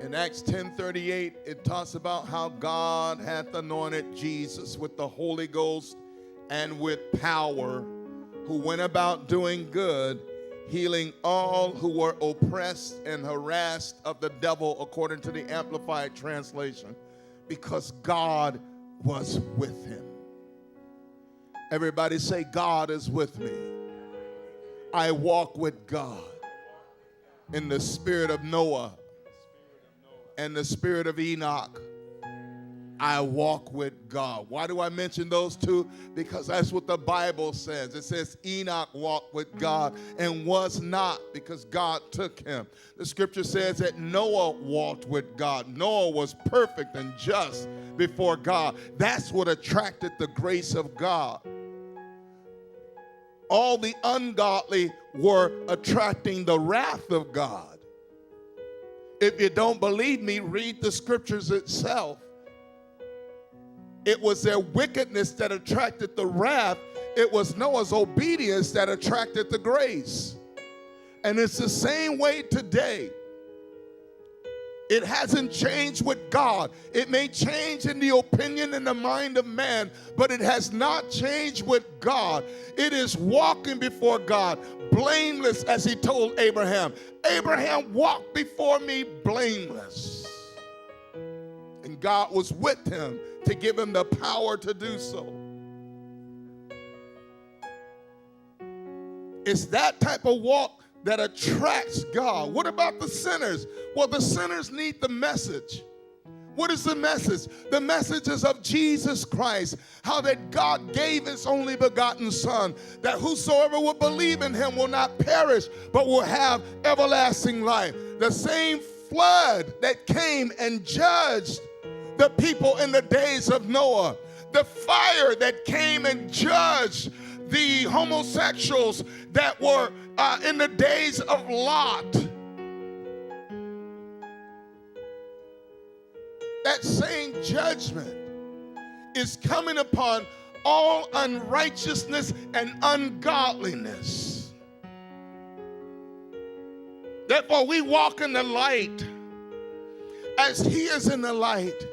In Acts 10:38, it talks about how God hath anointed Jesus with the Holy Ghost and with power, who went about doing good, healing all who were oppressed and harassed of the devil, according to the Amplified Translation, because God was with him. Everybody say, God is with me. I walk with God in the spirit of Noah and the spirit of Enoch. I walk with God. Why do I mention those two? Because that's what the Bible says. It says Enoch walked with God and was not, because God took him. The scripture says that Noah walked with God. Noah was perfect and just before God. That's what attracted the grace of God. All the ungodly were attracting the wrath of God. If you don't believe me, read the scriptures itself. It was their wickedness that attracted the wrath. It was Noah's obedience that attracted the grace. And it's the same way today. It hasn't changed with God. It may change in the opinion and the mind of man, but it has not changed with God. It is walking before God, blameless, as he told Abraham. Abraham, walk before me blameless. And God was with him to give him the power to do so. It's that type of walk that attracts God. What about the sinners? Well, the sinners need the message. What is the message? The message is of Jesus Christ, how that God gave his only begotten Son, that whosoever will believe in him will not perish, but will have everlasting life. The same flood that came and judged the people in the days of Noah, the fire that came and judged the homosexuals that were in the days of Lot. That same judgment is coming upon all unrighteousness and ungodliness. Therefore, we walk in the light as he is in the light.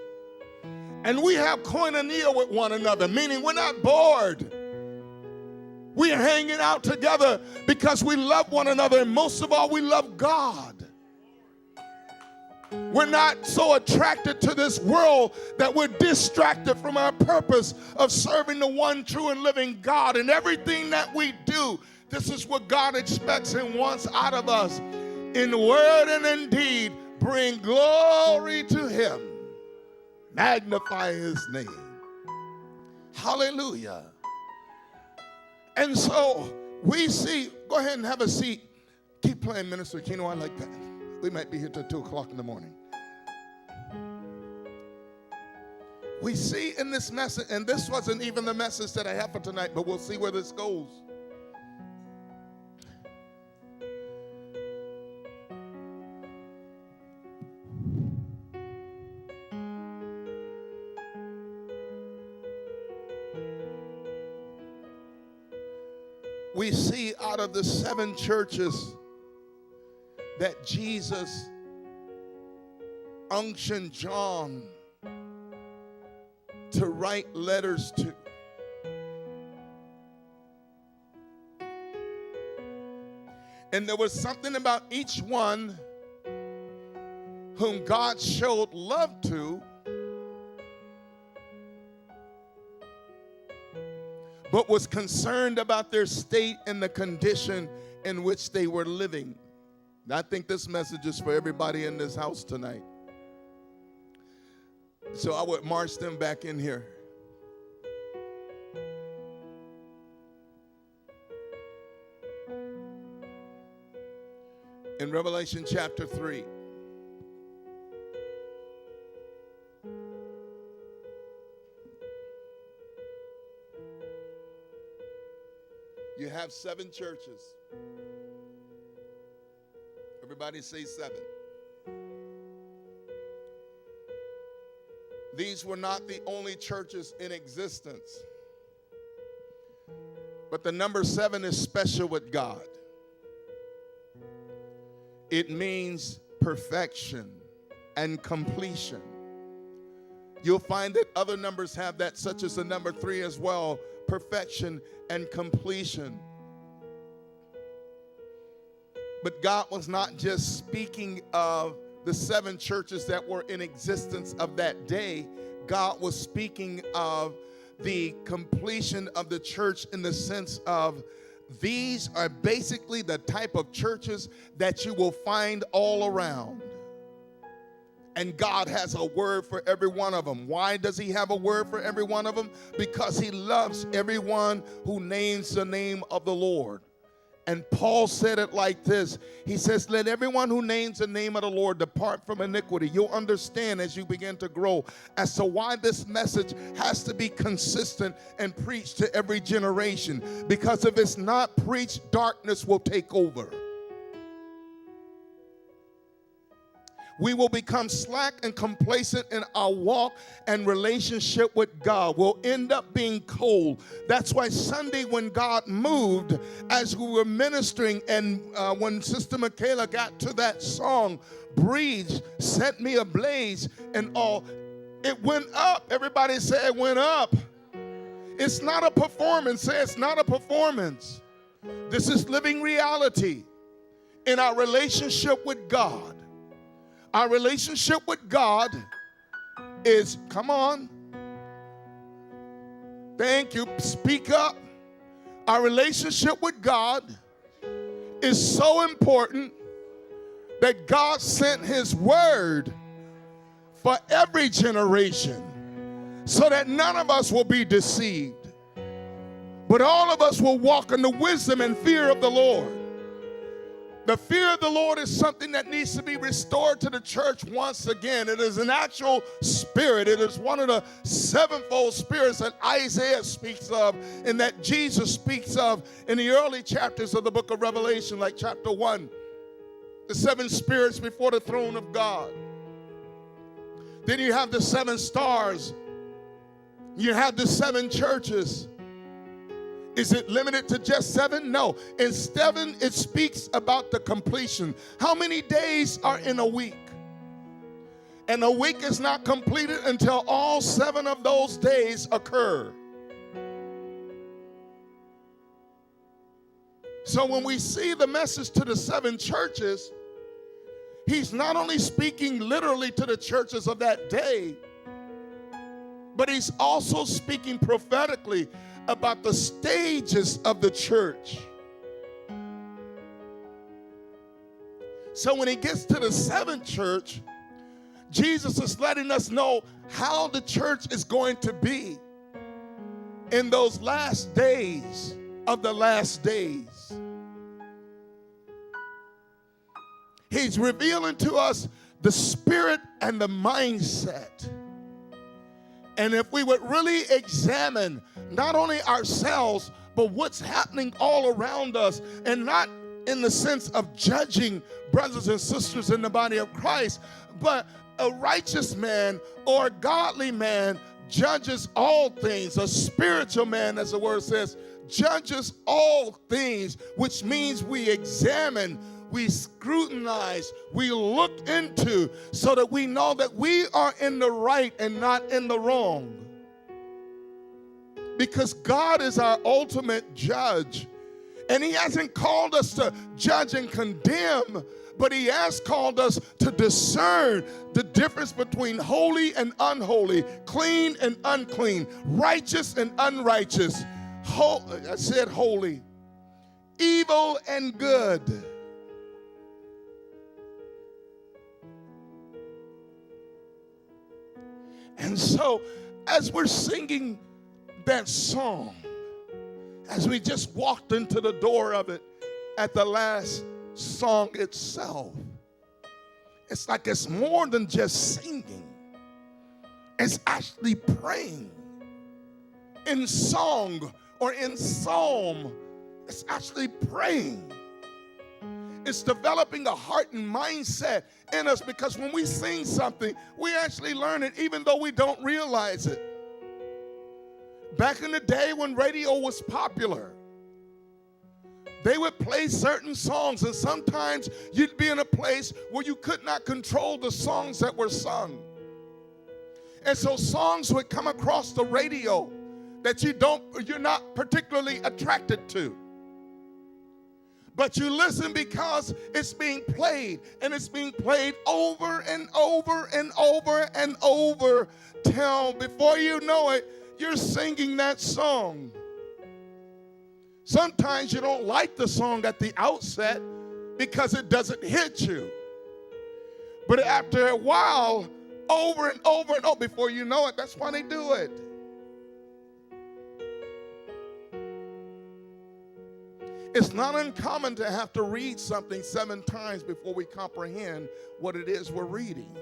And we have koinonia with one another, meaning we're not bored. We're hanging out together because we love one another, and most of all, we love God. We're not so attracted to this world that we're distracted from our purpose of serving the one true and living God. And everything that we do, this is what God expects and wants out of us. In word and in deed, bring glory to him. Magnify his name. Hallelujah. And so we see, go ahead and have a seat. Keep playing, Minister Keno, I like that. We might be here till 2 o'clock in the morning. We see in this message, and this wasn't even the message that I have for tonight, but we'll see where this goes. We see out of the 7 churches that Jesus unctioned John to write letters to. And there was something about each one whom God showed love to, but was concerned about their state and the condition in which they were living. And I think this message is for everybody in this house tonight. So I would march them back in here. In Revelation chapter 3. You have 7 churches. Everybody say 7. These were not the only churches in existence. But the number 7 is special with God. It means perfection, and completion. You'll find that other numbers have that, such as the number 3 as well, perfection and completion. But God was not just speaking of the 7 churches that were in existence of that day. God was speaking of the completion of the church in the sense of these are basically the type of churches that you will find all around. And God has a word for every one of them. Why does he have a word for every one of them? Because he loves everyone who names the name of the Lord. And Paul said it like this. He says, let everyone who names the name of the Lord depart from iniquity. You'll understand as you begin to grow as to why this message has to be consistent and preached to every generation. Because if it's not preached, darkness will take over. We will become slack and complacent in our walk and relationship with God. We'll end up being cold. That's why Sunday when God moved, as we were ministering, and when Sister Michaela got to that song, Breathe, Set Me Ablaze, and all, it went up. Everybody say it went up. It's not a performance. Say it's not a performance. This is living reality in our relationship with God. Our relationship with God is, come on. Thank you. Speak up. Our relationship with God is so important that God sent his word for every generation so that none of us will be deceived, but all of us will walk in the wisdom and fear of the Lord. The fear of the Lord is something that needs to be restored to the church once again. It is an actual spirit. It is one of the 7-fold spirits that Isaiah speaks of and that Jesus speaks of in the early chapters of the book of Revelation, like chapter 1. The 7 spirits before the throne of God. Then you have the 7 stars. You have the 7 churches. Is it limited to just 7? No. In 7, it speaks about the completion. How many days are in a week? And a week is not completed until all 7 of those days occur. So when we see the message to the 7 churches, he's not only speaking literally to the churches of that day, but he's also speaking prophetically about the stages of the church. So when he gets to the 7th church, Jesus is letting us know how the church is going to be in those last days of the last days. He's revealing to us the spirit and the mindset. And if we would really examine not only ourselves, but what's happening all around us, and not in the sense of judging brothers and sisters in the body of Christ, but a righteous man or a godly man judges all things. A spiritual man, as the word says, judges all things, which means we examine, we scrutinize, we look into, so that we know that we are in the right and not in the wrong. Because God is our ultimate judge. And he hasn't called us to judge and condemn, but he has called us to discern the difference between holy and unholy, clean and unclean, righteous and unrighteous. I said holy, evil and good. And so, as we're singing that song, as we just walked into the door of it at the last song itself, it's like it's more than just singing. It's actually praying. In song or in psalm, it's actually praying. It's developing a heart and mindset in us, because when we sing something, we actually learn it even though we don't realize it. Back in the day when radio was popular, They would play certain songs, and sometimes you'd be in a place where you could not control the songs that were sung. And so songs would come across the radio that you're not particularly attracted to. But you listen because it's being played, and it's being played over and over and over and over till before you know it, you're singing that song. Sometimes you don't like the song at the outset because it doesn't hit you. But after a while, over and over and over, before you know it, that's why they do it. It's not uncommon to have to read something 7 times before we comprehend what it is we're reading.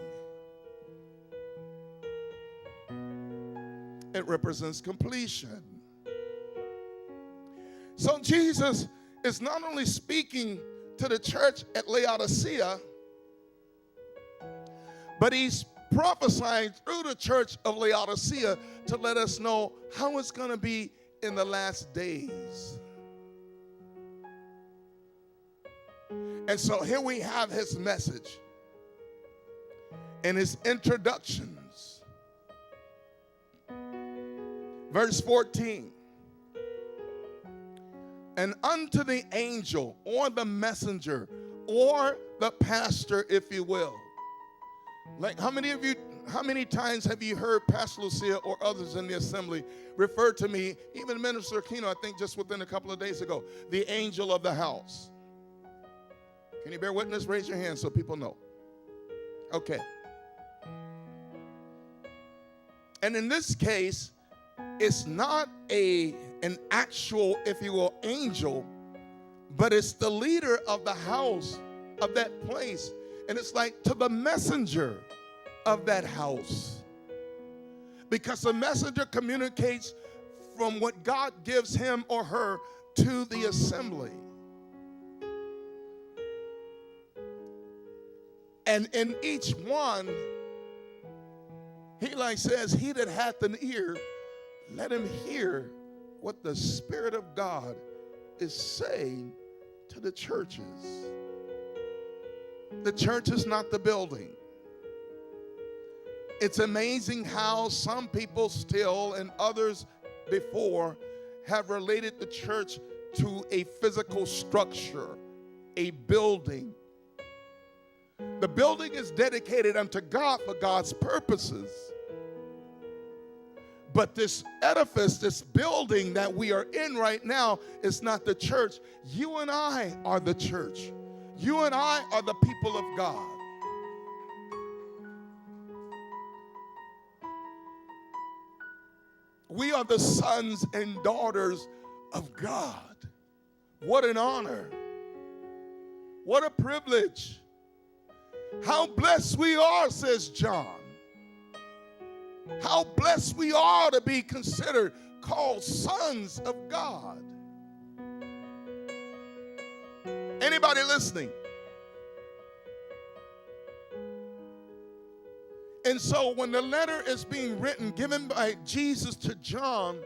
It represents completion. So Jesus is not only speaking to the church at Laodicea, but he's prophesying through the church of Laodicea to let us know how it's going to be in the last days. And so here we have his message and his introductions. Verse 14. And unto the angel or the messenger or the pastor, if you will. Like how many times have you heard Pastor Lucia or others in the assembly refer to me, even Minister Aquino, I think just within a couple of days ago, the angel of the house? Can you bear witness? Raise your hand so people know. Okay. And in this case, it's not an actual, if you will, angel, but it's the leader of the house of that place. And it's like to the messenger of that house. Because the messenger communicates from what God gives him or her to the assembly. And in each one, he like says, he that hath an ear, let him hear what the Spirit of God is saying to the churches. The church is not the building. It's amazing how some people still and others before have related the church to a physical structure, a building. The building is dedicated unto God for God's purposes. But this edifice, this building that we are in right now is not the church. You and I are the church. You and I are the people of God. We are the sons and daughters of God. What an honor. What a privilege. How blessed we are, says John. How blessed we are to be considered, called sons of God. Anybody listening? And so when the letter is being written, given by Jesus to John,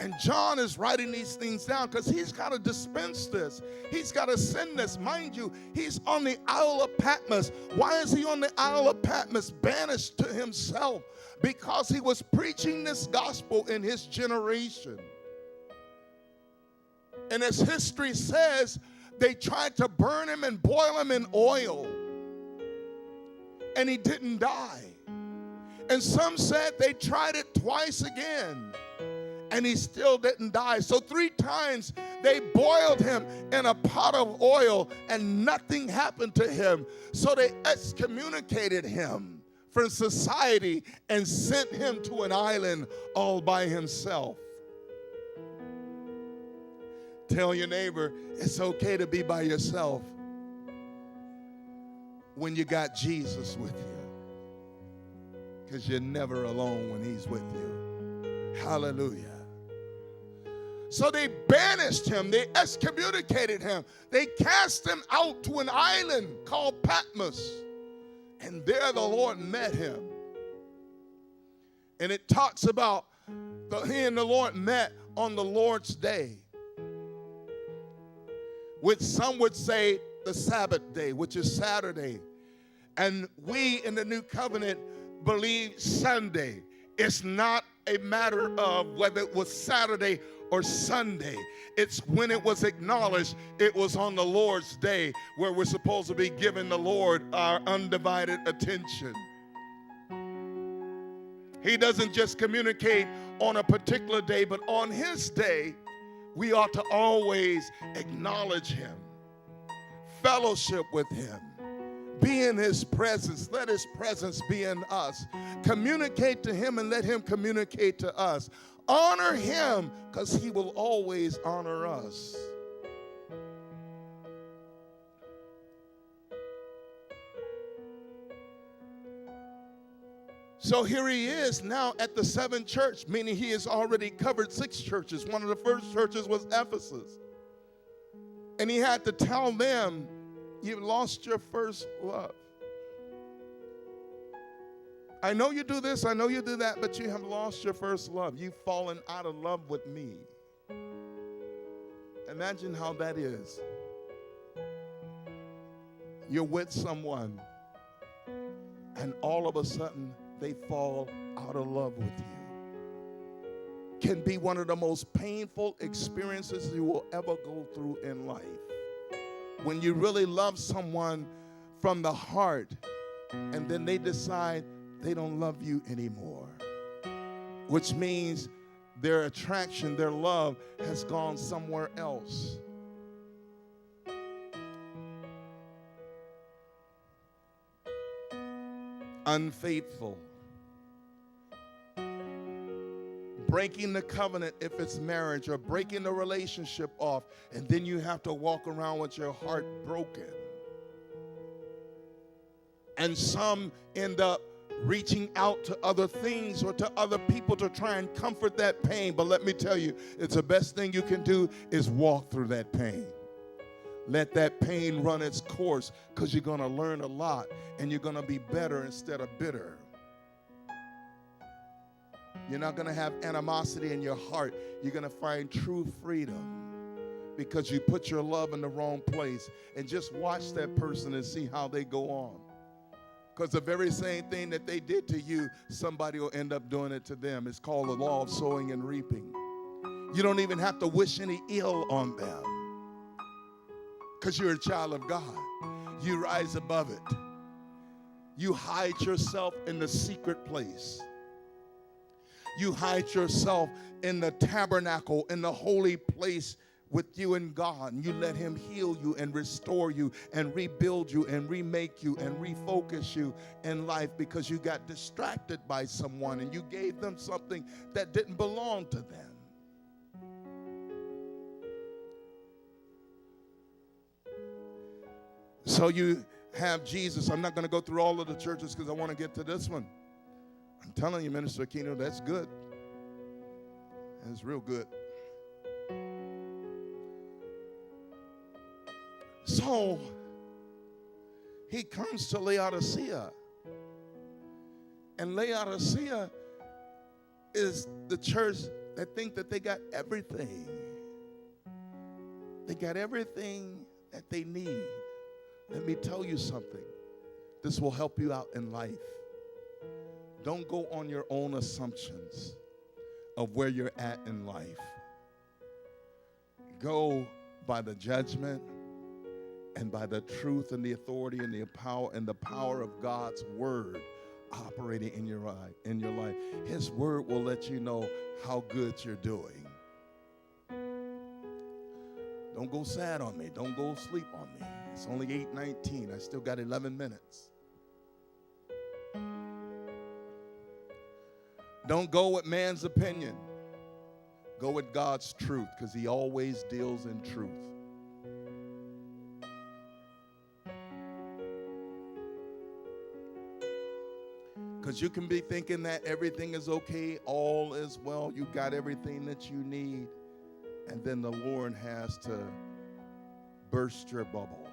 and John is writing these things down because he's got to dispense this. He's got to send this. Mind you, he's on the Isle of Patmos. Why is he on the Isle of Patmos? Banished to himself. Because he was preaching this gospel in his generation. And as history says, they tried to burn him and boil him in oil. And he didn't die. And some said they tried it twice again. And he still didn't die. So 3 times they boiled him in a pot of oil and nothing happened to him. So they excommunicated him from society and sent him to an island all by himself. Tell your neighbor, it's okay to be by yourself when you got Jesus with you. Because you're never alone when he's with you. Hallelujah. So they banished him. They excommunicated him. They cast him out to an island called Patmos. And there the Lord met him. And it talks about he and the Lord met on the Lord's day. which some would say the Sabbath day, which is Saturday. And we in the new covenant believe Sunday. It's not a matter of whether it was Saturday or Sunday. It's when it was acknowledged it was on the Lord's day, where we're supposed to be giving the Lord our undivided attention. He doesn't just communicate on a particular day, but on his day, we ought to always acknowledge him, fellowship with him, be in his presence. Let his presence be in us. Communicate to him and let him communicate to us. Honor him, because he will always honor us. So here he is now at the seventh church, meaning he has already covered 6 churches. One of the first churches was Ephesus. And he had to tell them, you've lost your first love. I know you do this, I know you do that, but you have lost your first love. You've fallen out of love with me. Imagine how that is. You're with someone, and all of a sudden, they fall out of love with you. Can be one of the most painful experiences you will ever go through in life. When you really love someone from the heart, and then they decide they don't love you anymore, which means their attraction, their love has gone somewhere else. Unfaithful. Breaking the covenant if it's marriage, or breaking the relationship off, and then you have to walk around with your heart broken. And some end up reaching out to other things or to other people to try and comfort that pain. But let me tell you, it's the best thing you can do is walk through that pain. Let that pain run its course, because you're going to learn a lot, and you're going to be better instead of bitter. You're not going to have animosity in your heart. You're going to find true freedom, because you put your love in the wrong place. And just watch that person and see how they go on. Because the very same thing that they did to you, somebody will end up doing it to them. It's called the law of sowing and reaping. You don't even have to wish any ill on them, because you're a child of God. You rise above it. You hide yourself in the secret place. You hide yourself in the tabernacle, in the holy place with you and God. And you let him heal you and restore you and rebuild you and remake you and refocus you in life, because you got distracted by someone and you gave them something that didn't belong to them. So you have Jesus. I'm not going to go through all of the churches because I want to get to this one. I'm telling you, Minister Aquino, that's good. That's real good. So he comes to Laodicea. And Laodicea is the church that think that they got everything. They got everything that they need. Let me tell you something. This will help you out in life. Don't go on your own assumptions of where you're at in life. Go by the judgment and by the truth and the authority and the power of God's word operating in your life. His word will let you know how good you're doing. Don't go sad on me. Don't go sleep on me. It's only 8:19. I still got 11 minutes. Don't go with man's opinion. Go with God's truth, because he always deals in truth. Because you can be thinking that everything is okay, all is well, you got everything that you need, and then the Lord has to burst your bubble.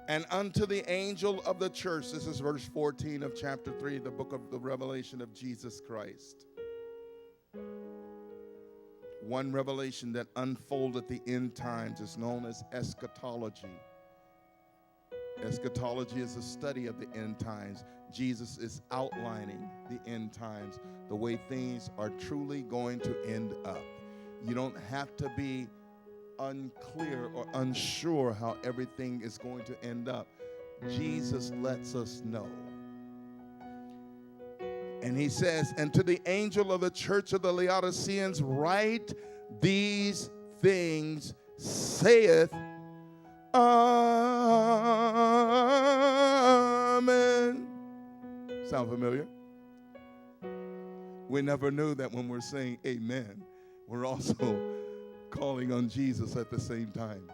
And unto the angel of the church, this is verse 14 of chapter 3, the book of the Revelation of Jesus Christ. One revelation that unfolded the end times is known as eschatology. Eschatology is a study of the end times. Jesus is outlining the end times, the way things are truly going to end up. You don't have to be unclear or unsure how everything is going to end up. Jesus lets us know. And he says, and to the angel of the church of the Laodiceans, write these things, saith, Amen. Sound familiar? We never knew that when we're saying amen, we're also calling on Jesus at the same time.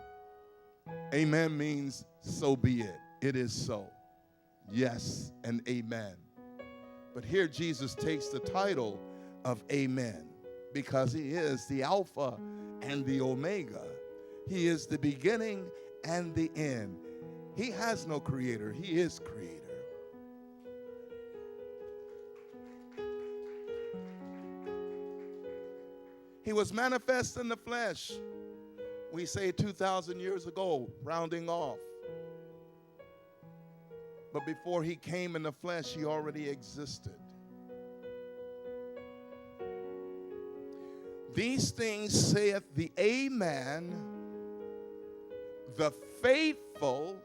Amen means so be it. It is so. Yes and amen. But here Jesus takes the title of Amen because he is the Alpha and the Omega. He is the beginning and the end. He has no creator. He is creator. He was manifest in the flesh. We say 2,000 years ago, rounding off. But before he came in the flesh, he already existed. These things saith the Amen, the faithful.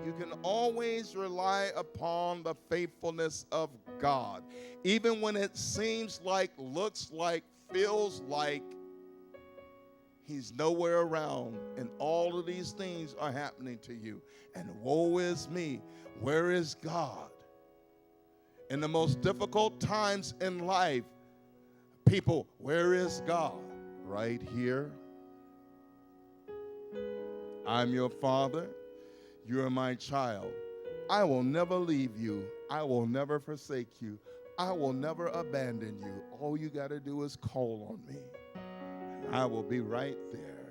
You can always rely upon the faithfulness of God. Even when it seems like, looks like, feels like he's nowhere around and all of these things are happening to you. And woe is me. Where is God? In the most difficult times in life, people, where is God? Right here. I'm your father. You're my child. I will never leave you. I will never forsake you. I will never abandon you. All you got to do is call on me. And I will be right there.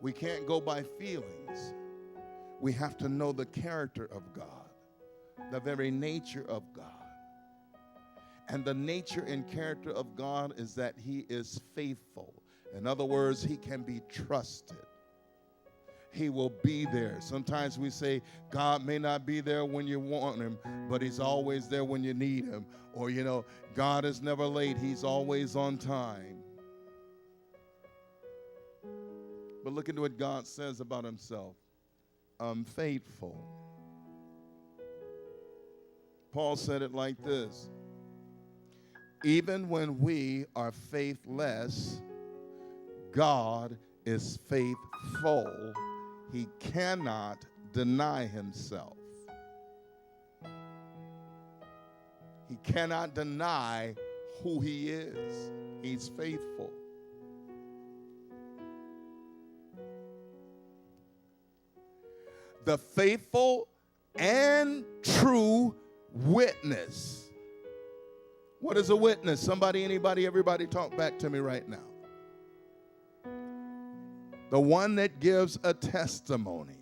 We can't go by feelings. We have to know the character of God, the very nature of God. And the nature and character of God is that he is faithful. In other words, he can be trusted. He will be there. Sometimes we say God may not be there when you want him, but he's always there when you need him. Or, God is never late. He's always on time. But look at what God says about himself. I'm faithful. Paul said it like this. Even when we are faithless, God is faithful. He cannot deny himself. He cannot deny who he is. He's faithful. The faithful and true witness. What is a witness? Somebody, anybody, everybody talk back to me right now. The one that gives a testimony.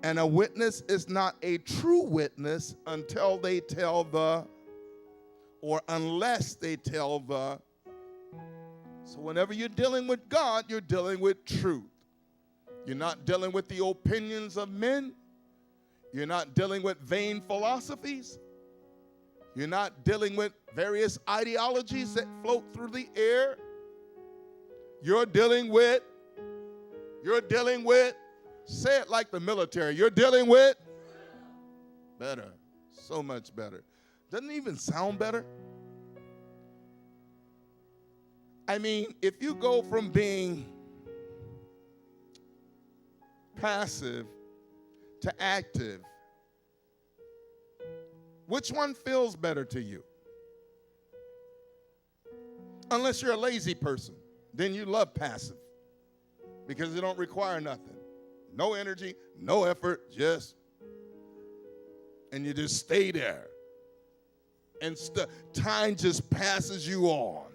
And a witness is not a true witness until they tell unless they tell the. So whenever you're dealing with God, you're dealing with truth. You're not dealing with the opinions of men. You're not dealing with vain philosophies. You're not dealing with various ideologies that float through the air. You're dealing with, say it like the military, you're dealing with better, so much better. Doesn't it even sound better? I mean, if you go from being passive to active, which one feels better to you? Unless you're a lazy person, then you love passive because it don't require nothing. No energy, no effort, and you just stay there. And time just passes you on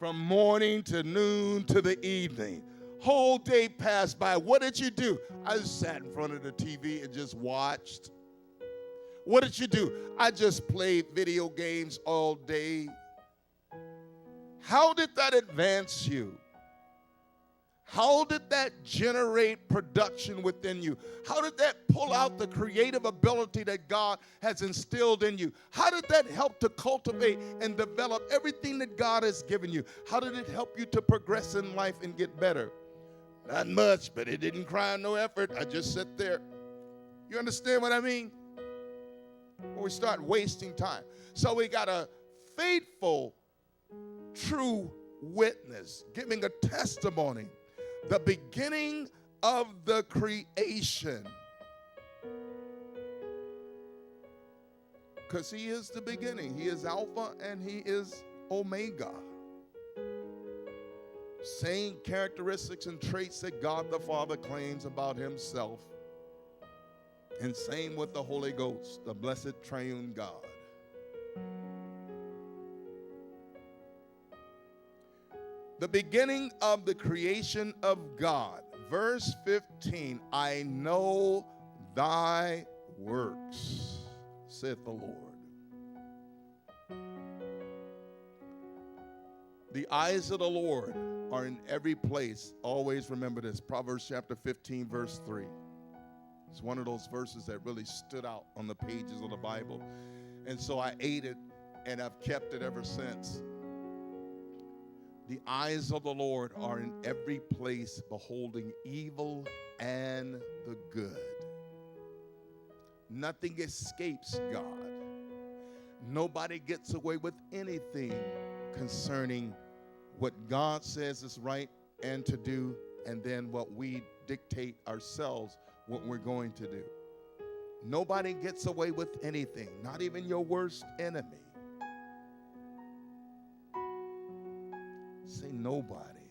from morning to noon to the evening. Whole day passed by. What did you do? I just sat in front of the TV and just watched. What did you do? I just played video games all day. How did that advance you? How did that generate production within you? How did that pull out the creative ability that God has instilled in you? How did that help to cultivate and develop everything that God has given you? How did it help you to progress in life and get better? Not much, but it didn't cry no effort. I just sit there. You understand what I mean? When we start wasting time. So we got a faithful, true witness giving a testimony. The beginning of the creation. Because he is the beginning. He is Alpha and he is Omega. Same characteristics and traits that God the Father claims about himself. And same with the Holy Ghost, the blessed triune God. The beginning of the creation of God. Verse 15, I know thy works, saith the Lord. The eyes of the Lord are in every place. Always remember this. Proverbs chapter 15, verse 3. It's one of those verses that really stood out on the pages of the Bible. And so I ate it, and I've kept it ever since. The eyes of the Lord are in every place, beholding evil and the good. Nothing escapes God. Nobody gets away with anything concerning what God says is right and to do, and then what we dictate ourselves what we're going to do. Nobody gets away with anything, not even your worst enemy. Say nobody,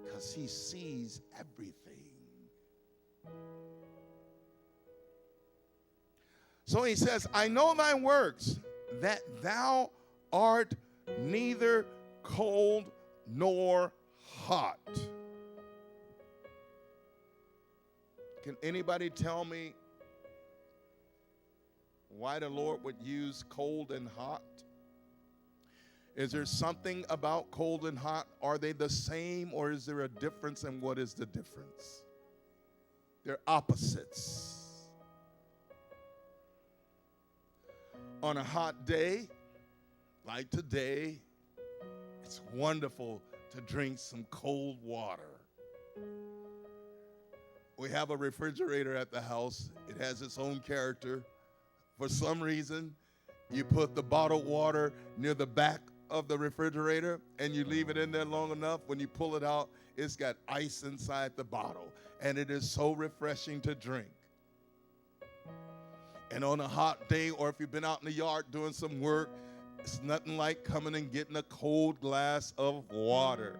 because he sees everything. So he says, I know thy works, that thou art neither cold nor hot. Can anybody tell me why the Lord would use cold and hot? Is there something about cold and hot? Are they the same, or is there a difference, and what is the difference? They're opposites. On a hot day, like today, it's wonderful to drink some cold water. We have a refrigerator at the house. It has its own character. For some reason, you put the bottled water near the back of the refrigerator and you leave it in there long enough. When you pull it out, it's got ice inside the bottle, and it is so refreshing to drink. And on a hot day, or if you've been out in the yard doing some work, it's nothing like coming and getting a cold glass of water.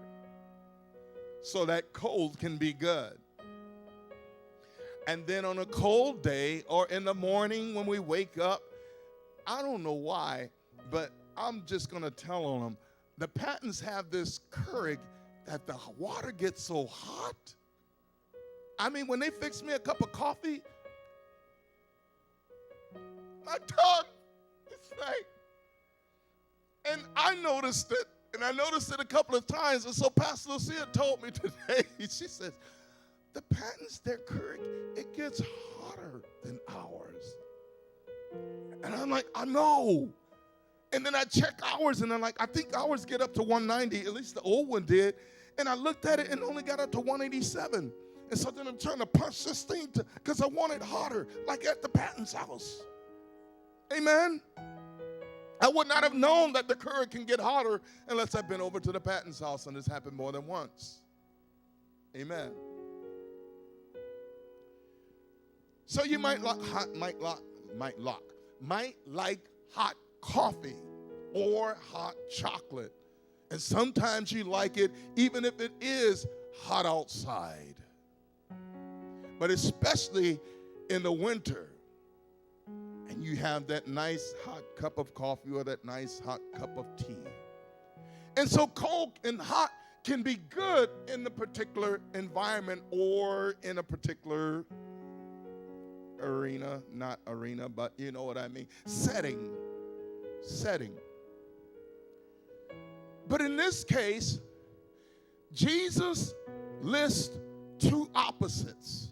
So that cold can be good. And then on a cold day, or in the morning when we wake up, I don't know why, but I'm just going to tell on them. The Pattons have this courage that the water gets so hot. I mean, when they fix me a cup of coffee, my tongue, it's like, and I noticed it, and I noticed it a couple of times. And so Pastor Lucia told me today, she says, the Pattons, their courage, it gets hotter than ours. And I'm like, I know. And then I check ours, and I'm like, I think ours get up to 190, at least the old one did. And I looked at it and only got up to 187. And so then I'm trying to punch this thing because I want it hotter, like at the Patton's house. Amen? I would not have known that the courage can get hotter unless I've been over to the Patton's house, and it's happened more than once. Amen. So you might like hot coffee or hot chocolate. And sometimes you like it even if it is hot outside. But especially in the winter, and you have that nice hot cup of coffee or that nice hot cup of tea. And so cold and hot can be good in a particular environment or in a particular arena, not arena, but you know what I mean, setting. But in this case, Jesus lists two opposites.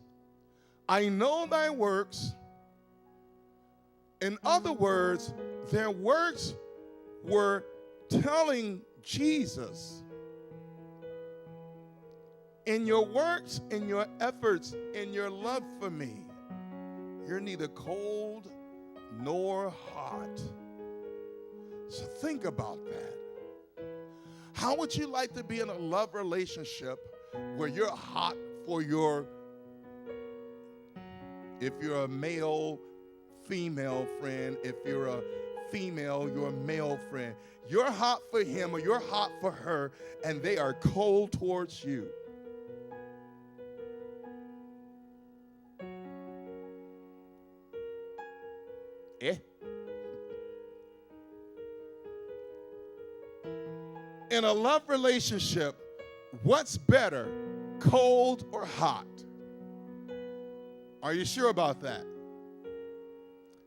I know thy works. In other words, their works were telling Jesus, in your works, in your efforts, in your love for me, you're neither cold nor hot. So think about that. How would you like to be in a love relationship where you're hot for your, if you're a male, female friend, if you're a female, you're a male friend. You're hot for him or you're hot for her, and they are cold towards you. In a love relationship, what's better, cold or hot? Are you sure about that?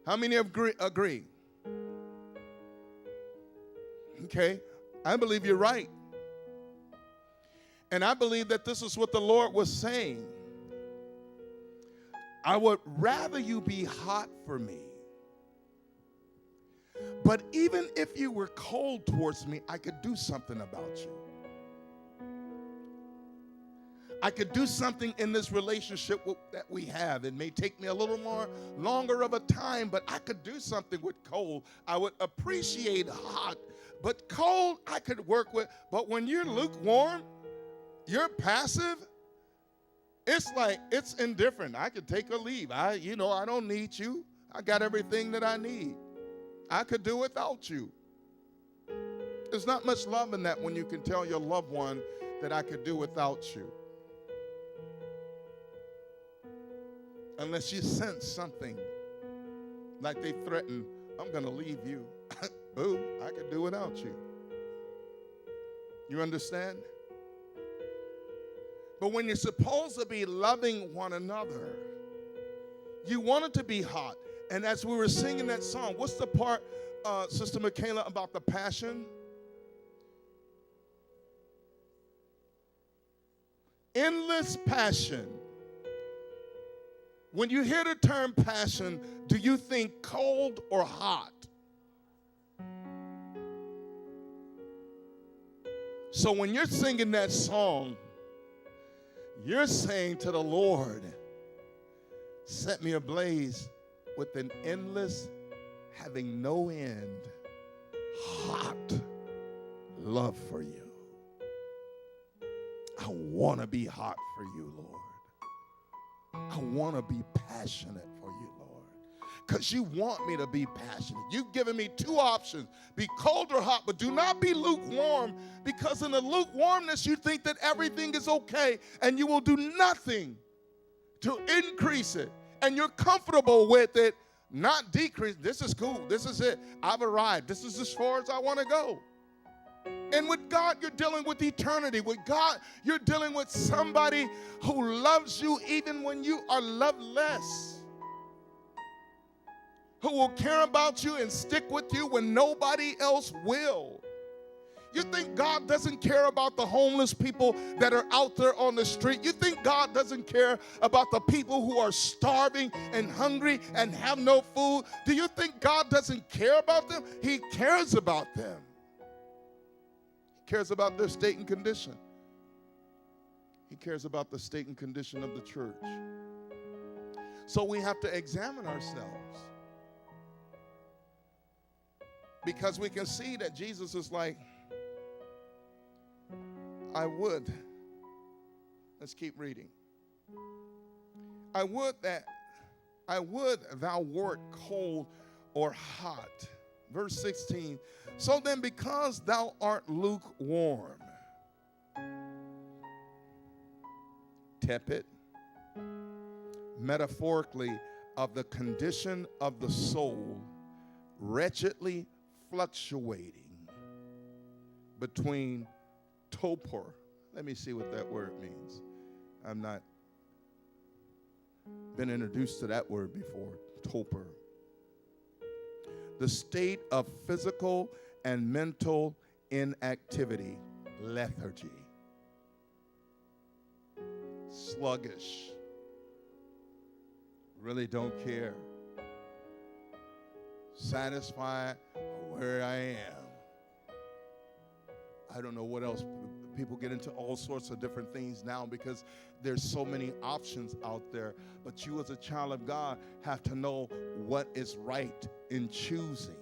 How many agree? Okay, I believe you're right. And I believe that this is what the Lord was saying. I would rather you be hot for me. But even if you were cold towards me, I could do something about you. I could do something in this relationship that we have. It may take me a little more longer of a time, but I could do something with cold. I would appreciate hot, but cold I could work with. But when you're lukewarm, you're passive, it's like, it's indifferent. I could take or leave. I don't need you. I got everything that I need. I could do without you. There's not much love in that when you can tell your loved one that I could do without you. Unless you sense something like they threaten, I'm going to leave you. Boo, I could do without you. You understand? But when you're supposed to be loving one another, you want it to be hot. And as we were singing that song, what's the part, Sister Michaela, about the passion? Endless passion. When you hear the term passion, do you think cold or hot? So when you're singing that song, you're saying to the Lord, set me ablaze with an endless, having no end, hot love for you. I want to be hot for you, Lord. I want to be passionate for you, Lord, because you want me to be passionate. You've given me two options, be cold or hot, but do not be lukewarm, because in the lukewarmness you think that everything is okay and you will do nothing to increase it. And you're comfortable with it, not decrease. This is cool. This is it. I've arrived. This is as far as I want to go. And with God, you're dealing with eternity. With God, you're dealing with somebody who loves you even when you are loveless, who will care about you and stick with you when nobody else will. You think God doesn't care about the homeless people that are out there on the street? You think God doesn't care about the people who are starving and hungry and have no food? Do you think God doesn't care about them? He cares about them. He cares about their state and condition. He cares about the state and condition of the church. So we have to examine ourselves, because we can see that Jesus is like, I would, let's keep reading. I would thou wert cold or hot. Verse 16, so then because thou art lukewarm, tepid, metaphorically of the condition of the soul, wretchedly fluctuating between torpor, Let me see what that word means. I'm not been introduced to that word before. Torpor. The state of physical and mental inactivity. Lethargy. Sluggish. Really don't care. Satisfied where I am. I don't know what else. People get into all sorts of different things now because there's so many options out there. But you as a child of God have to know what is right in choosing.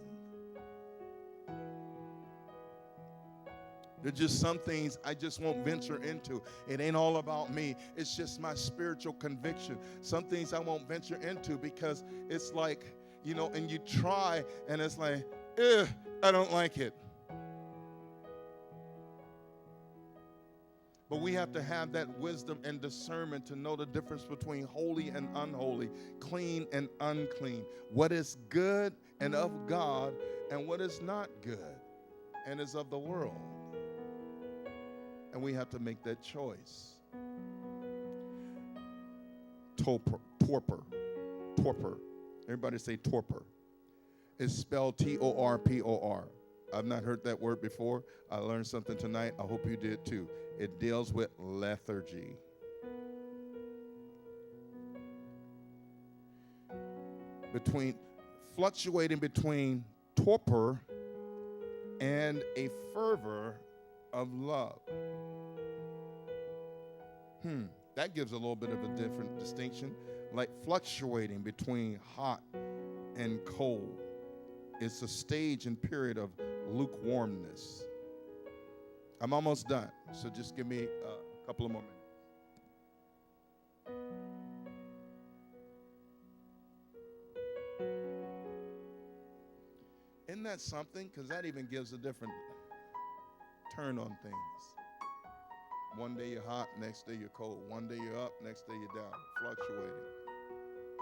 There's just some things I just won't venture into. It ain't all about me. It's just my spiritual conviction. Some things I won't venture into because it's like, you know, and you try and it's like, I don't like it. But we have to have that wisdom and discernment to know the difference between holy and unholy, clean and unclean, what is good and of God, and what is not good and is of the world. And we have to make that choice. Torpor. Everybody say torpor. It's spelled Torpor. I've not heard that word before. I learned something tonight. I hope you did too. It deals with lethargy. Fluctuating between torpor and a fervor of love. That gives a little bit of a different distinction. Like fluctuating between hot and cold. It's a stage and period of lukewarmness. I'm almost done, so just give me a couple of more minutes. Isn't that something? Because that even gives a different turn on things. One day you're hot, next day you're cold. One day you're up, next day you're down, fluctuating.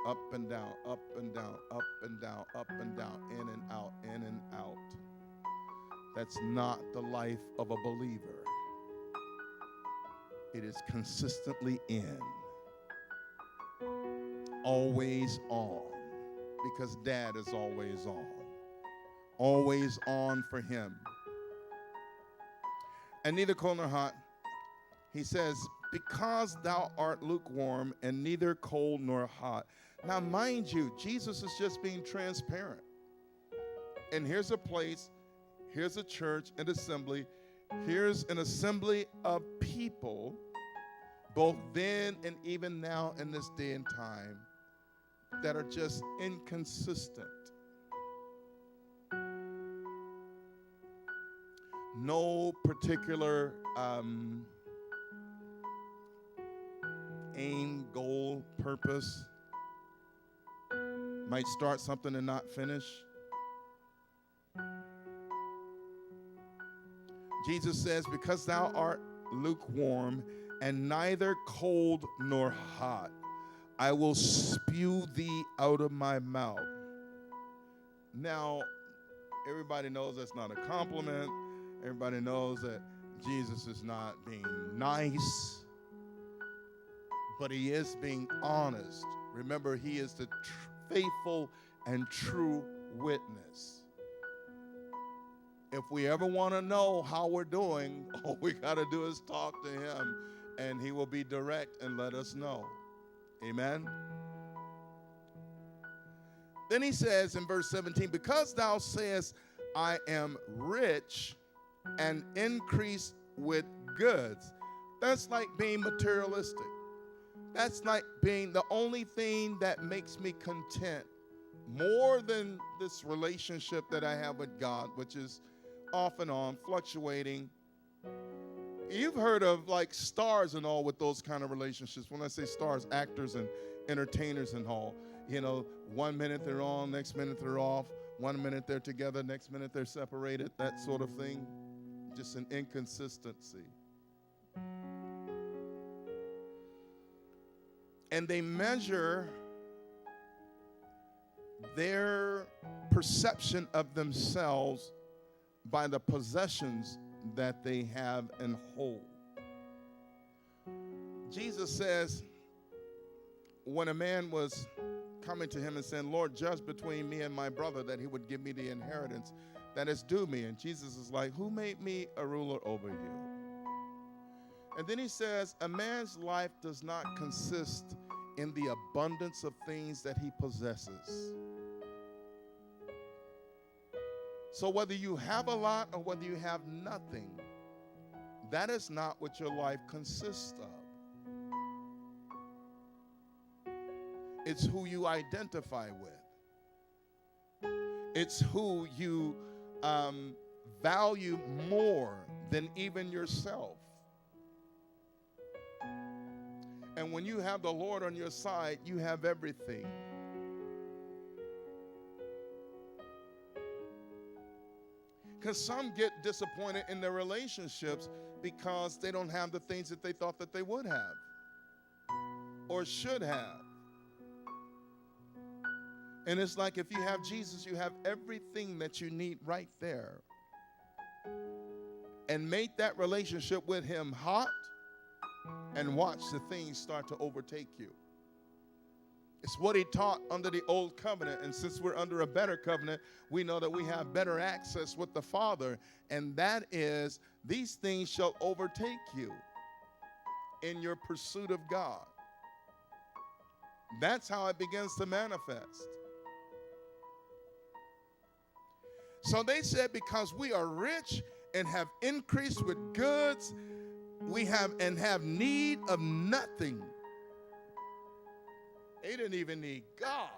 Up and down, up and down, up and down, up and down, in and out, in and out. That's not the life of a believer. It is consistently in, always on, because Dad is always on for him. And neither cold nor hot, he says, because thou art lukewarm and neither cold nor hot. Now, mind you, Jesus is just being transparent. And here's a place, here's a church, an assembly. Here's an assembly of people, both then and even now in this day and time, that are just inconsistent. No particular aim, goal, purpose. Might start something and not finish. Jesus says, because thou art lukewarm and neither cold nor hot, I will spew thee out of my mouth. Now, everybody knows that's not a compliment. Everybody knows that Jesus is not being nice, but he is being honest. Remember, he is the faithful and true witness. If we ever want to know how we're doing, all we got to do is talk to him, and he will be direct and let us know. Amen? Then he says in verse 17, because thou sayest, I am rich and increase with goods. That's like being materialistic. That's like being the only thing that makes me content more than this relationship that I have with God, which is off and on, fluctuating. You've heard of like stars and all with those kind of relationships. When I say stars, actors and entertainers and all. You know, 1 minute they're on, next minute they're off. 1 minute they're together, next minute they're separated, that sort of thing. Just an inconsistency. And they measure their perception of themselves by the possessions that they have and hold. Jesus says, when a man was coming to him and saying, Lord, judge between me and my brother, that he would give me the inheritance that is due me. And Jesus is like, who made me a ruler over you? And then he says, a man's life does not consist in the abundance of things that he possesses. So whether you have a lot or whether you have nothing, that is not what your life consists of. It's who you identify with. It's who you value more than even yourself. And when you have the Lord on your side, you have everything. Because some get disappointed in their relationships because they don't have the things that they thought that they would have or should have. And it's like if you have Jesus, you have everything that you need right there. And make that relationship with him hot and watch the things start to overtake you. It's what he taught under the old covenant. And since we're under a better covenant, we know that we have better access with the Father. And that is, these things shall overtake you in your pursuit of God. That's how it begins to manifest. So they said, because we are rich and have increased with goods, we have need of nothing. They didn't even need God.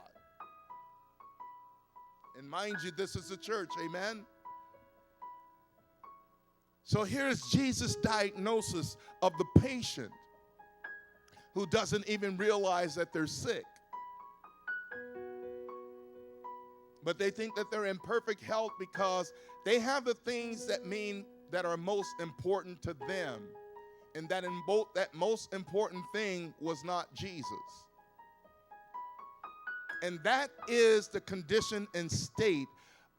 And mind you, this is a church, amen? So here's Jesus' diagnosis of the patient who doesn't even realize that they're sick. But they think that they're in perfect health because they have the things that are most important to them. And that that most important thing was not Jesus. And that is the condition and state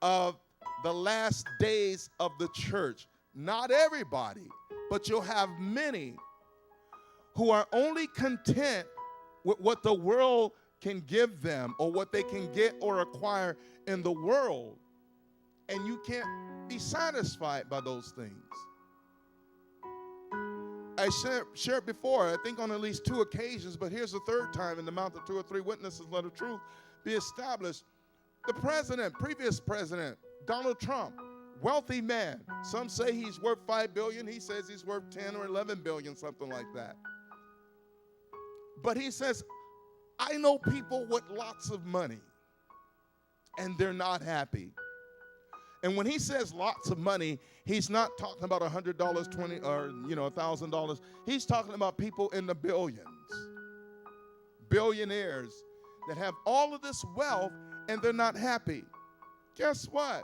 of the last days of the church. Not everybody, but you'll have many who are only content with what the world can give them or what they can get or acquire in the world. And you can't be satisfied by those things. I shared before, I think on at least 2 occasions, but here's the third time: in the mouth of 2 or 3 witnesses, let the truth be established. The previous president, Donald Trump, wealthy man. Some say he's worth $5 billion. He says he's worth 10 or 11 billion, something like that. But he says, I know people with lots of money, and they're not happy. And when he says lots of money, he's not talking about $100, $20, or $1,000. He's talking about people in the billions, billionaires that have all of this wealth and they're not happy. Guess what?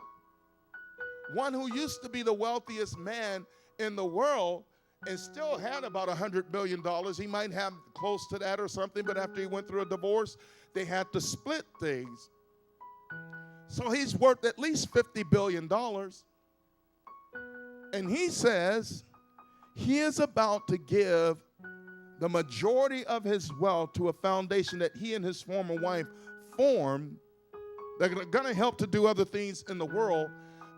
One who used to be the wealthiest man in the world and still had about $100 billion. He might have close to that or something, but after he went through a divorce, they had to split things. So he's worth at least $50 billion. And he says he is about to give the majority of his wealth to a foundation that he and his former wife formed. They're going to help to do other things in the world,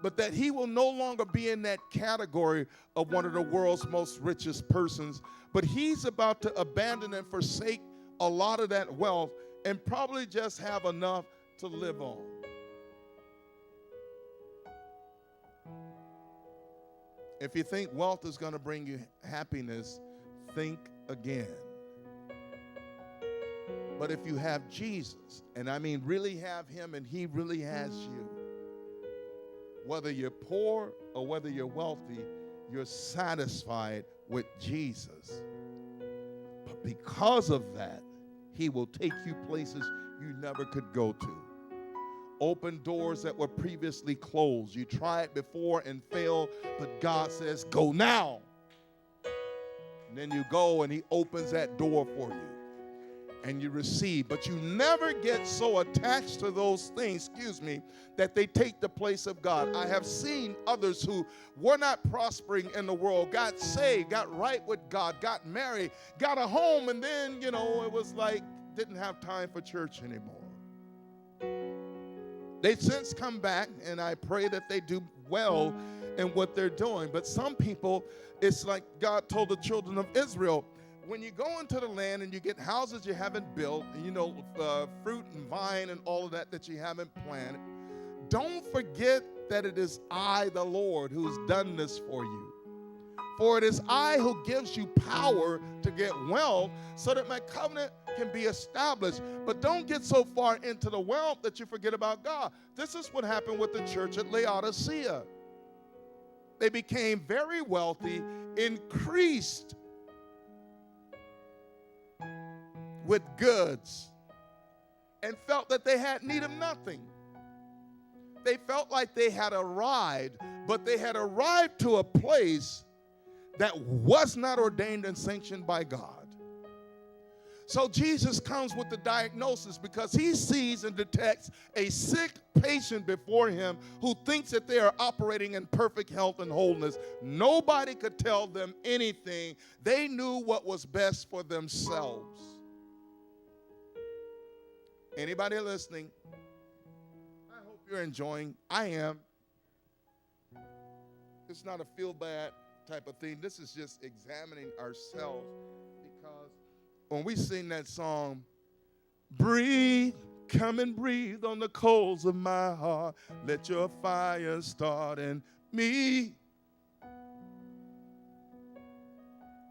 but that he will no longer be in that category of one of the world's most richest persons. But he's about to abandon and forsake a lot of that wealth and probably just have enough to live on. If you think wealth is going to bring you happiness, think again. But if you have Jesus, and I mean really have him and he really has you, whether you're poor or whether you're wealthy, you're satisfied with Jesus. But because of that, he will take you places you never could go to. Open doors that were previously closed. You tried before and failed, but God says, go now. And then you go and he opens that door for you. and you receive. But you never get so attached to those things, that they take the place of God. I have seen others who were not prospering in the world, got saved, got right with God, got married, got a home, and then, it was like didn't have time for church anymore. They've since come back, and I pray that they do well in what they're doing. But some people, it's like God told the children of Israel, when you go into the land and you get houses you haven't built, and fruit and vine and all of that you haven't planted, don't forget that it is I, the Lord, who's done this for you. For it is I who gives you power to get wealth so that my covenant can be established. But don't get so far into the wealth that you forget about God. This is what happened with the church at Laodicea. They became very wealthy, increased with goods, and felt that they had need of nothing. They felt like they had arrived, but they had arrived to a place that was not ordained and sanctioned by God. So Jesus comes with the diagnosis because he sees and detects a sick patient before him who thinks that they are operating in perfect health and wholeness. Nobody could tell them anything. They knew what was best for themselves. Anybody listening? I hope you're enjoying. I am. It's not a feel bad type of thing. This is just examining ourselves, because when we sing that song, breathe, come and breathe on the coals of my heart, let your fire start in me.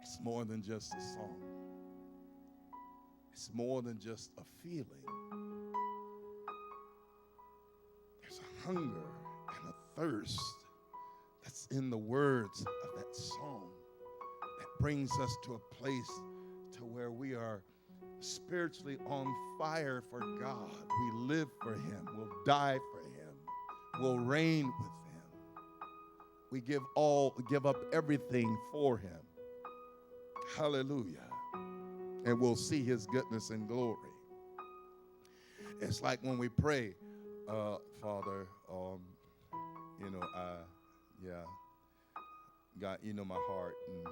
It's more than just a song. It's more than just a feeling. There's a hunger and a thirst that's in the words of that song that brings us to a place to where we are spiritually on fire for God. We live for him. We'll die for him. We'll reign with him. We give up everything for him. Hallelujah. And we'll see his goodness and glory. It's like when we pray, Father, God, you know my heart. And,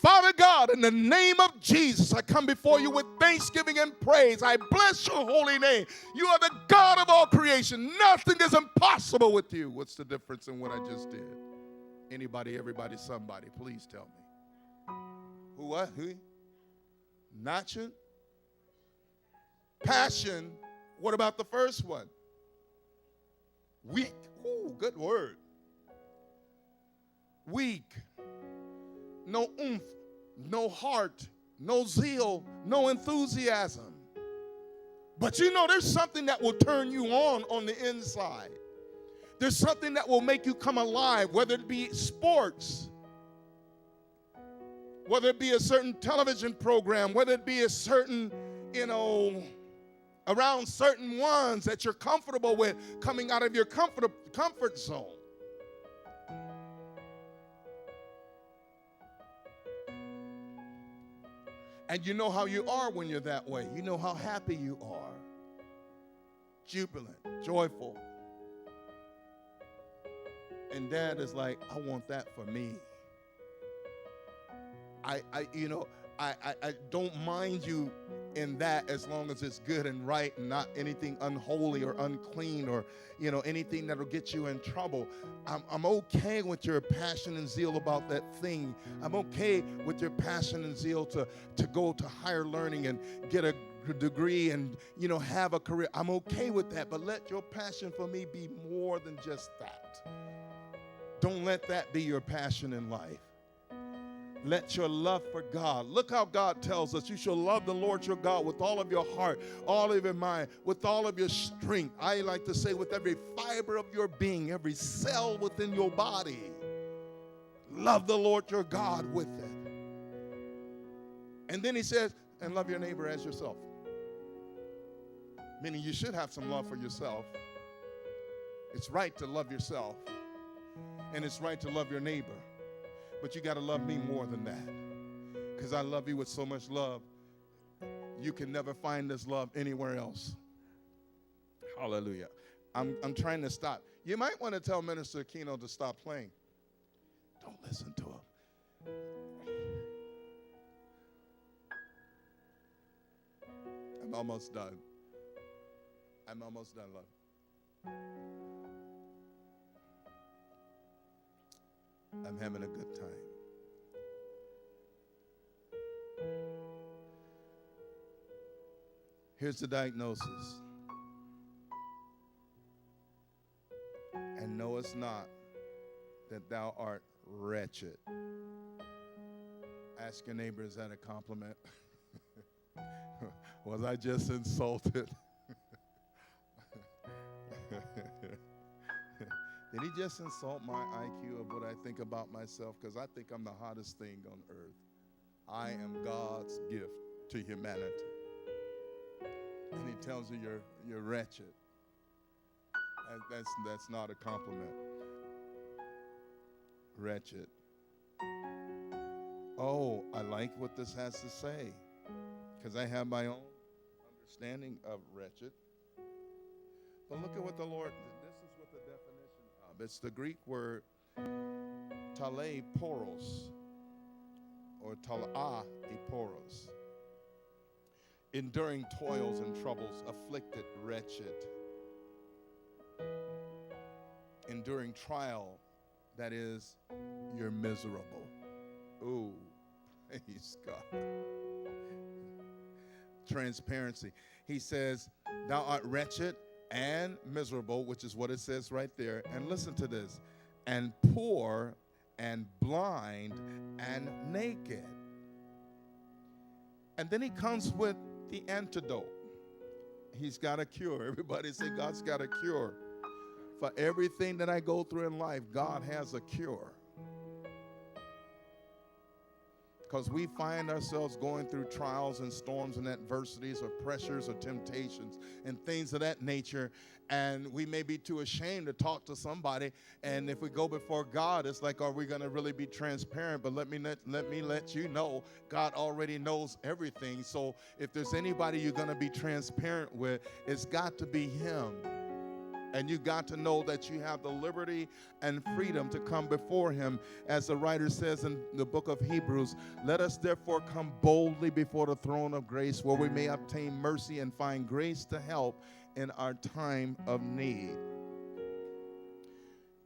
Father God, in the name of Jesus, I come before you with thanksgiving and praise. I bless your holy name. You are the God of all creation. Nothing is impossible with you. What's the difference in what I just did? Anybody, everybody, somebody, please tell me. Who, what? Who? Nation? Passion. What about the first one? Weak. Ooh, good word. Weak. No oomph, no heart, no zeal, no enthusiasm. But there's something that will turn you on the inside. There's something that will make you come alive, whether it be sports, whether it be a certain television program, whether it be a certain, around certain ones that you're comfortable with, coming out of your comfort zone. And you know how you are when you're that way. You know how happy you are. Jubilant, joyful. And Dad is like, I want that for me. I don't mind you in that as long as it's good and right and not anything unholy or unclean or, anything that'll get you in trouble. I'm okay with your passion and zeal about that thing. I'm okay with your passion and zeal to go to higher learning and get a degree and, have a career. I'm okay with that, but let your passion for me be more than just that. Don't let that be your passion in life. Let your love for God. Look how God tells us you shall love the Lord your God with all of your heart, all of your mind, with all of your strength. I like to say with every fiber of your being, every cell within your body. Love the Lord your God with it. And then he says, and love your neighbor as yourself. Meaning you should have some love for yourself. It's right to love yourself. And it's right to love your neighbor. But you got to love me more than that. because I love you with so much love. You can never find this love anywhere else. Hallelujah. I'm trying to stop. You might want to tell Minister Aquino to stop playing. Don't listen to him. I'm almost done. I'm almost done, love. I'm having a good time. Here's the diagnosis. And knowest not that thou art wretched. Ask your neighbor, is that a compliment? Was I just insulted? Did he just insult my IQ of what I think about myself? Because I think I'm the hottest thing on earth. I am God's gift to humanity. And he tells you you're wretched. That's not a compliment. Wretched. Oh, I like what this has to say, because I have my own understanding of wretched. But look at what the Lord, this is what the definition of. It's the Greek word taleporos, or talaporos. Enduring toils and troubles, afflicted, wretched. Enduring trial, that is, you're miserable. Ooh, praise God. Transparency. He says, thou art wretched and miserable, which is what it says right there. And listen to this. And poor and blind and naked. And then he comes with the antidote. He's got a cure. Everybody say, God's got a cure. For everything that I go through in life, God has a cure. Because we find ourselves going through trials and storms and adversities or pressures or temptations and things of that nature, and we may be too ashamed to talk to somebody. And if we go before God, it's like, are we going to really be transparent? But let me let you know, God already knows everything. So if there's anybody you're going to be transparent with, it's got to be Him. And you got to know that you have the liberty and freedom to come before Him. As the writer says in the book of Hebrews, let us therefore come boldly before the throne of grace, where we may obtain mercy and find grace to help in our time of need.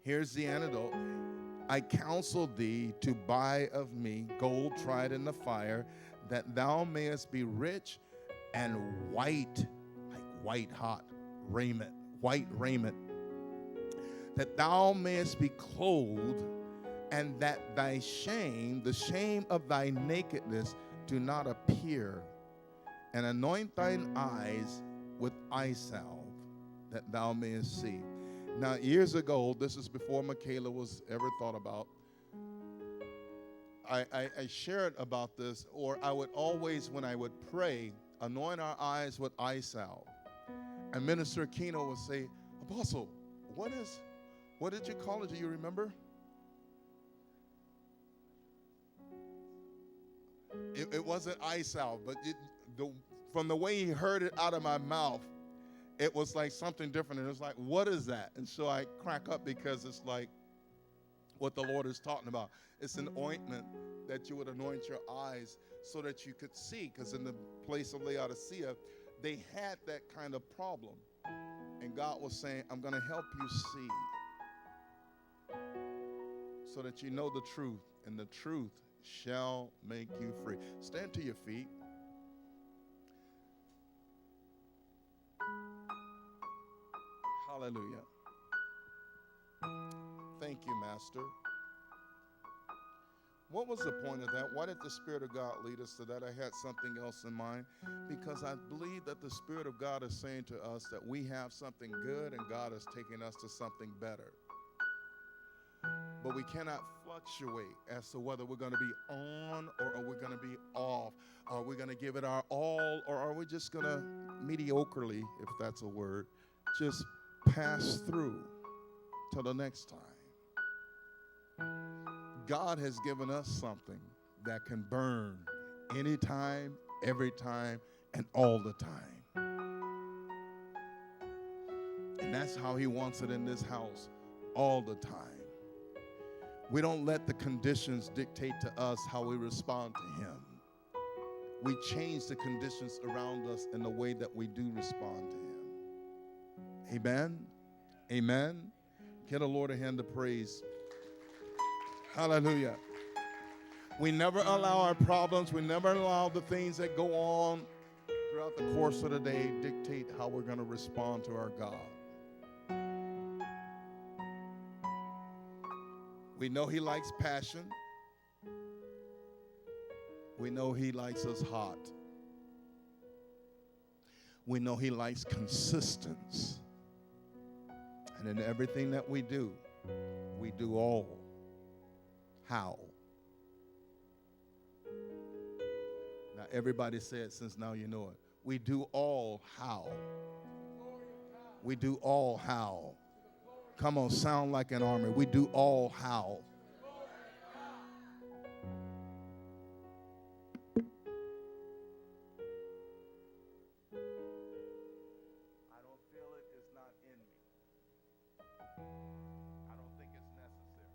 Here's the antidote. I counsel thee to buy of me gold tried in the fire, that thou mayest be rich, and white, like white hot raiment. White raiment, that thou mayest be clothed, and that thy shame, the shame of thy nakedness, do not appear. And anoint thine eyes with eye salve, that thou mayest see. Now, years ago, this is before Michaela was ever thought about, I shared about this, or I would always, when I would pray, anoint our eyes with eye salve. And Minister Aquino would say, Apostle, what did you call it? Do you remember? It wasn't eye salve, but from the way he heard it out of my mouth, it was like something different. And it was like, what is that? And so I crack up, because it's like what the Lord is talking about. It's an ointment that you would anoint your eyes so that you could see, because in the place of Laodicea, they had that kind of problem. And God was saying, I'm going to help you see, so that you know the truth, and the truth shall make you free. Stand to your feet. Hallelujah. Thank you, Master. What was the point of that? Why did the Spirit of God lead us to that? I had something else in mind, because I believe that the Spirit of God is saying to us that we have something good, and God is taking us to something better. But we cannot fluctuate as to whether we're going to be on or are we going to be off. Are we going to give it our all, or are we just going to mediocrely, if that's a word, just pass through till the next time? God has given us something that can burn anytime, every time, and all the time. And that's how he wants it in this house, all the time. We don't let the conditions dictate to us how we respond to him. We change the conditions around us in the way that we do respond to him. Amen? Amen? Get the Lord a hand of praise. Hallelujah. We never allow our problems, we never allow the things that go on throughout the course of the day dictate how we're going to respond to our God. We know he likes passion. We know he likes us hot. We know he likes consistency. And in everything that we do all how. Now everybody say it since now you know it. We do all how. We do all how. Come on, sound like an army. We do all how. I don't feel it. It's not in me. I don't think it's necessary.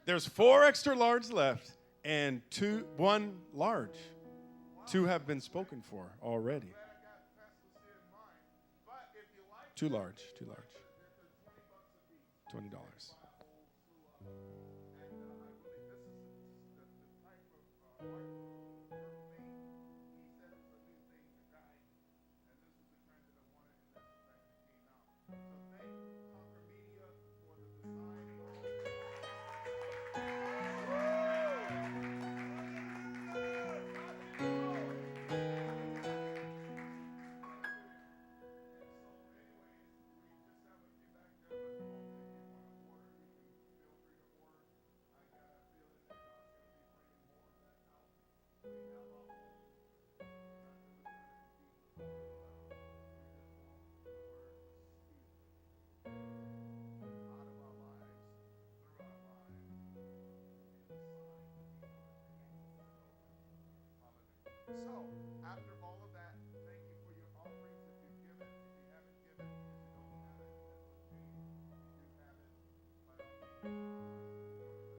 There's four extra large left, and one large. Two have been spoken for already. Two large. $20. So, after